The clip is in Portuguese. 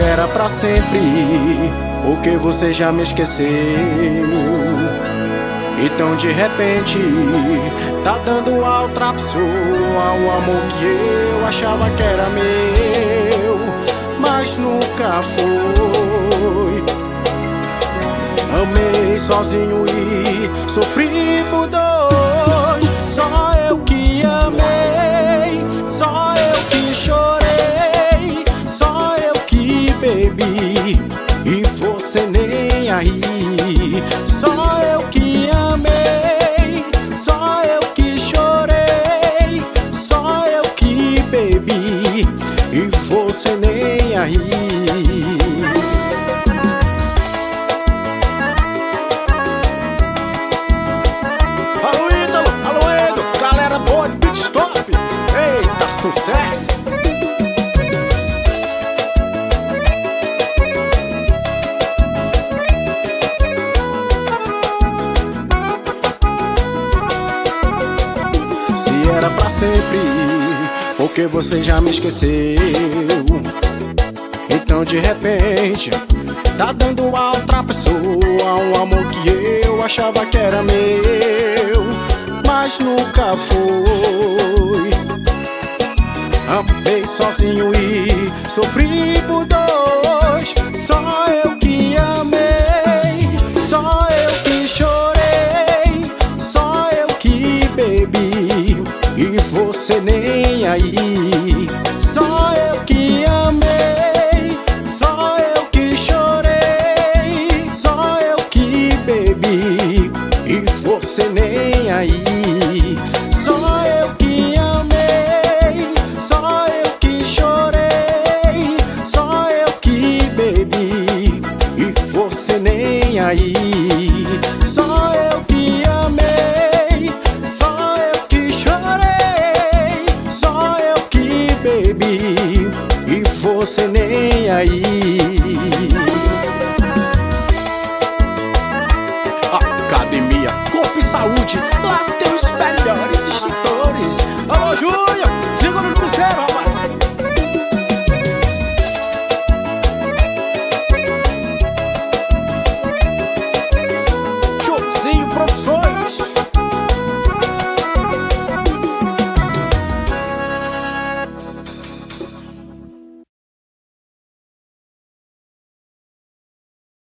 era pra sempre, porque você já me esqueceu. Então de repente tá dando a outra pessoa o amor que eu achava que era meu, mas nunca foi. Amei sozinho e sofri por dois. Só eu que amei, só eu que chorei, só eu que bebi e você nem aí. Só eu que amei, só eu que chorei, só eu que bebi e você nem aí. Boa de beat stop, eita, sucesso! Se era pra sempre, porque você já me esqueceu. Então de repente tá dando a outra pessoa um amor que eu achava que era meu, mas nunca foi. Amei sozinho e sofri por dois. Só eu que amei, só eu que chorei, só eu que bebi e você nem aí. Só eu que amei, só eu que chorei, só eu que bebi e você nem aí. Só